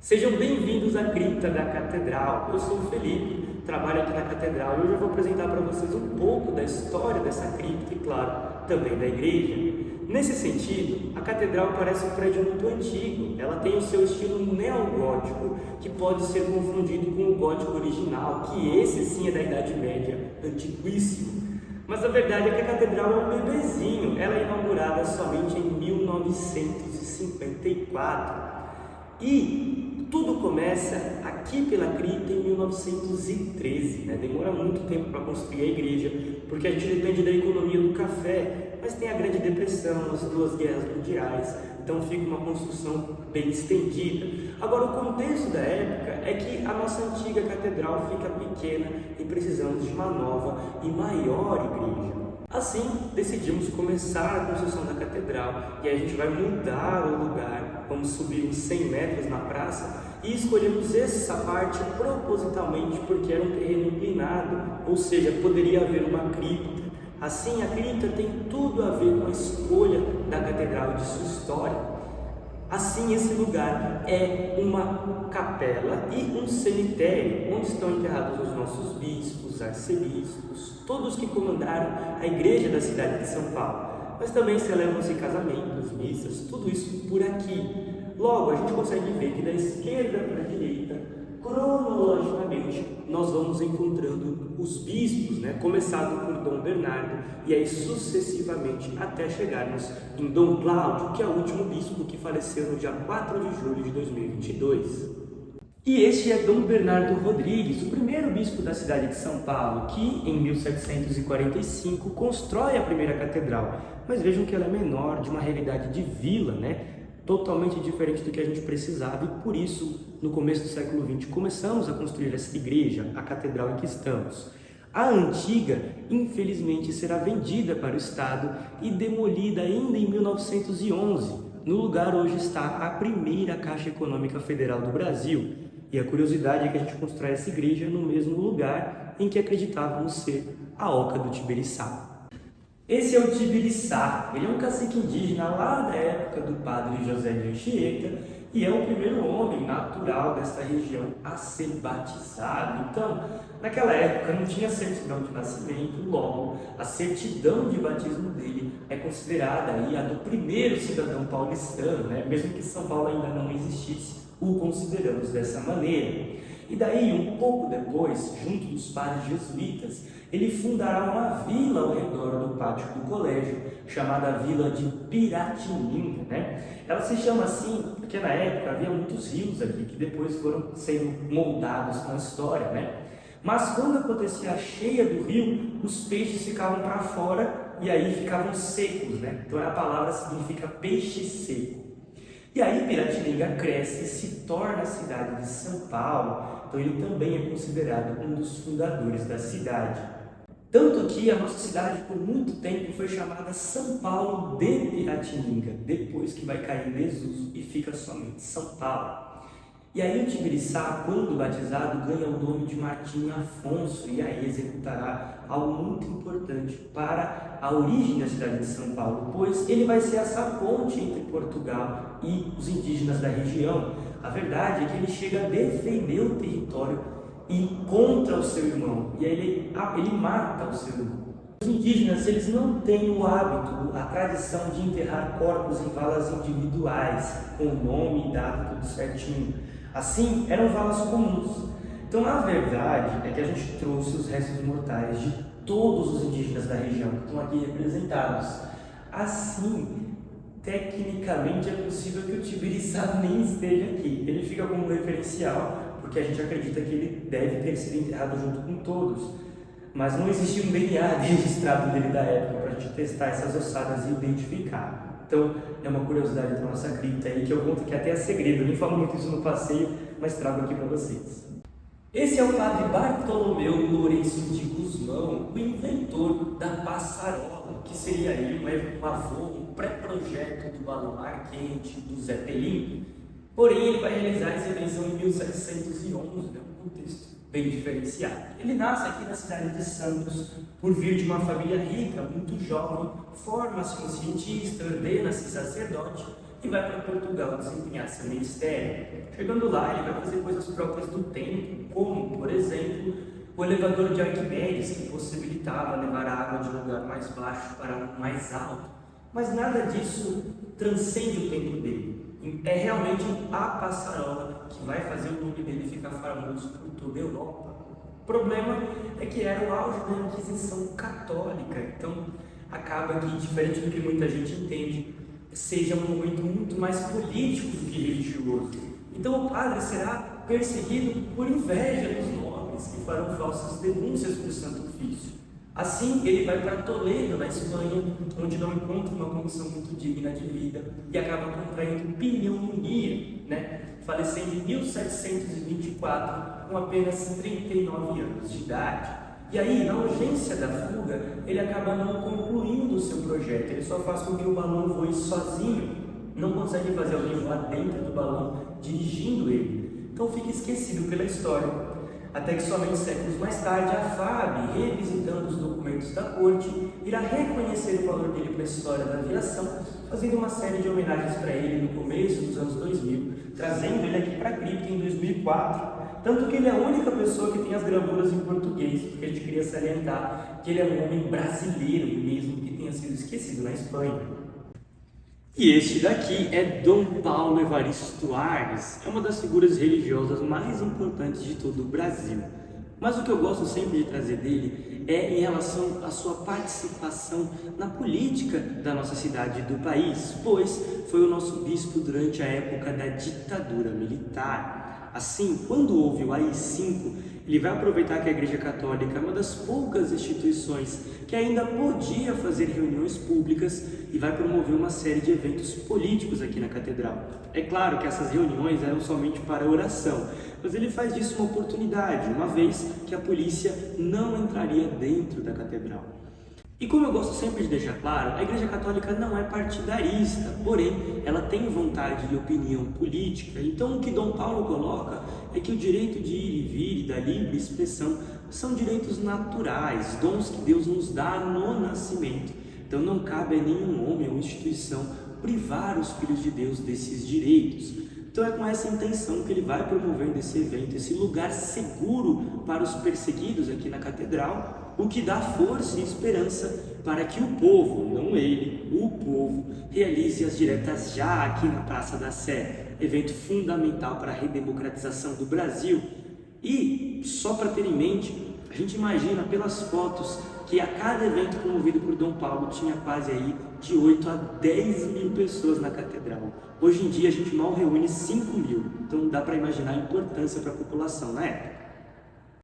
Sejam bem-vindos à Cripta da Catedral. Eu sou o Felipe, trabalho aqui na Catedral e hoje eu vou apresentar para vocês um pouco da história dessa cripta e, claro, também da igreja. Nesse sentido, a Catedral parece um prédio muito antigo. Ela tem o seu estilo neogótico, que pode ser confundido com o gótico original, que esse sim é da Idade Média, antiquíssimo. Mas a verdade é que a Catedral é um bebezinho. Ela é inaugurada somente em 1954. E tudo começa aqui pela cripta em 1913, né? Demora muito tempo para construir a igreja, porque a gente depende da economia do café, mas tem a Grande Depressão, as duas guerras mundiais, então fica uma construção bem estendida. Agora, o contexto da época é que a nossa antiga catedral fica pequena e precisamos de uma nova e maior igreja. Assim, decidimos começar a construção da catedral e a gente vai mudar o lugar, vamos subir uns 100 metros na praça e escolhemos essa parte propositalmente porque era um terreno inclinado, ou seja, poderia haver uma cripta. Assim, a cripta tem tudo a ver com a escolha da catedral e de sua história. Assim, esse lugar é uma capela e um cemitério, onde estão enterrados os nossos bispos, arcebispos, todos que comandaram a igreja da cidade de São Paulo. Mas também celebram-se casamentos, missas, tudo isso por aqui. Logo, a gente consegue ver que da esquerda para a direita, cronologicamente, nós vamos encontrando os bispos, né? Começado por Dom Bernardo e aí sucessivamente até chegarmos em Dom Cláudio, que é o último bispo que faleceu no dia 4 de julho de 2022. E este é Dom Bernardo Rodrigues, o primeiro bispo da cidade de São Paulo, que em 1745 constrói a primeira catedral. Mas vejam que ela é menor, de uma realidade de vila, né? Totalmente diferente do que a gente precisava, e por isso, no começo do século XX, começamos a construir essa igreja, a catedral em que estamos. A antiga, infelizmente, será vendida para o Estado e demolida ainda em 1911. No lugar hoje está a primeira Caixa Econômica Federal do Brasil. E a curiosidade é que a gente constrói essa igreja no mesmo lugar em que acreditávamos ser a Oca do Tibiriçá. Esse é o Tibiriçá, ele é um cacique indígena lá da época do padre José de Anchieta e é o primeiro homem natural desta região a ser batizado. Então, naquela época não tinha certidão de nascimento, logo a certidão de batismo dele é considerada aí a do primeiro cidadão paulistano, né? Mesmo que São Paulo ainda não existisse, o consideramos dessa maneira. E daí, um pouco depois, junto dos padres jesuítas, ele fundará uma vila ao redor do pátio do colégio, chamada Vila de Piratininga, né? Ela se chama assim porque na época havia muitos rios aqui, que depois foram sendo moldados com a história, né? Mas quando acontecia a cheia do rio, os peixes ficavam para fora e aí ficavam secos, né? Então a palavra significa peixe seco. E aí Piratininga cresce e se torna a cidade de São Paulo, então ele também é considerado um dos fundadores da cidade. Tanto que a nossa cidade por muito tempo foi chamada São Paulo de Piratininga, depois que vai cair em desuso e fica somente São Paulo. E aí o Tibiriçá, quando batizado, ganha o nome de Martim Afonso e aí executará algo muito importante para a origem da cidade de São Paulo, pois ele vai ser essa ponte entre Portugal e os indígenas da região. A verdade é que ele chega a defender o território e contra o seu irmão, e aí ele mata o seu irmão. Os indígenas, eles não têm o hábito, a tradição de enterrar corpos em valas individuais, com o nome e data tudo certinho. Assim, eram valas comuns. Então, a verdade é que a gente trouxe os restos mortais de todos os indígenas da região que estão aqui representados. Assim, tecnicamente é possível que o Tibiriçá nem esteja aqui. Ele fica como referencial, porque a gente acredita que ele deve ter sido enterrado junto com todos. Mas não existia um DNA registrado dele da época para a gente testar essas ossadas e identificar. Então, é uma curiosidade da nossa cripta aí, que eu conto que até é segredo. Eu nem falo muito isso no passeio, mas trago aqui para vocês. Esse é o padre Bartolomeu Lourenço de Gusmão, o inventor da passarola, que seria aí um avô, um pré-projeto do balão ar quente do Zeppelin. Porém, ele vai realizar essa invenção em 1711, né? Um contexto bem diferenciado. Ele nasce aqui na cidade de Santos, por vir de uma família rica, muito jovem, forma-se um cientista, ordena-se sacerdote e vai para Portugal desempenhar seu ministério. Chegando lá, ele vai fazer coisas próprias do tempo, como, por exemplo, o elevador de Arquimedes, que possibilitava levar a água de um lugar mais baixo para um mais alto. Mas nada disso transcende o tempo dele. É realmente a passarola que vai fazer o nome dele ficar famoso por toda a Europa. O problema é que era o auge da Inquisição Católica, então acaba que, diferente do que muita gente entende, seja um momento muito mais político do que religioso. Então o padre será perseguido por inveja dos nobres, que farão falsas denúncias por Santo Ofício. Assim, ele vai para Toledo, na Espanha, onde não encontra uma condição muito digna de vida e acaba contraindo pneumonia, falecendo em 1724, com apenas 39 anos de idade. E aí, na urgência da fuga, ele acaba não concluindo o seu projeto, ele só faz com que o balão voe sozinho, não consegue fazer alguém voar dentro do balão, dirigindo ele. Então fica esquecido pela história. Até que somente séculos mais tarde, a FAB, revisitando os documentos da corte, irá reconhecer o valor dele para a história da aviação, fazendo uma série de homenagens para ele no começo dos anos 2000, trazendo ele aqui para a cripta em 2004, tanto que ele é a única pessoa que tem as gravuras em português, porque a gente queria salientar que ele é um homem brasileiro mesmo, que tenha sido esquecido na Espanha. E este daqui é Dom Paulo Evaristo Arnes, é uma das figuras religiosas mais importantes de todo o Brasil. Mas o que eu gosto sempre de trazer dele é em relação à sua participação na política da nossa cidade e do país, pois foi o nosso bispo durante a época da ditadura militar. Assim, quando houve o AI-5, ele vai aproveitar que a Igreja Católica é uma das poucas instituições que ainda podia fazer reuniões públicas e vai promover uma série de eventos políticos aqui na Catedral. É claro que essas reuniões eram somente para oração, mas ele faz disso uma oportunidade, uma vez que a polícia não entraria dentro da Catedral. E como eu gosto sempre de deixar claro, a Igreja Católica não é partidarista, porém, ela tem vontade e opinião política. Então, o que Dom Paulo coloca é que o direito de ir e vir e da livre expressão são direitos naturais, dons que Deus nos dá no nascimento. Então, não cabe a nenhum homem ou instituição privar os filhos de Deus desses direitos. Então, é com essa intenção que ele vai promovendo esse evento, esse lugar seguro para os perseguidos aqui na Catedral, o que dá força e esperança para que o povo, não ele, o povo, realize as diretas já aqui na Praça da Sé, evento fundamental para a redemocratização do Brasil. E, só para ter em mente, a gente imagina pelas fotos que a cada evento promovido por Dom Paulo tinha quase aí de 8 a 10 mil pessoas na Catedral. Hoje em dia a gente mal reúne 5 mil, então dá para imaginar a importância para a população na época.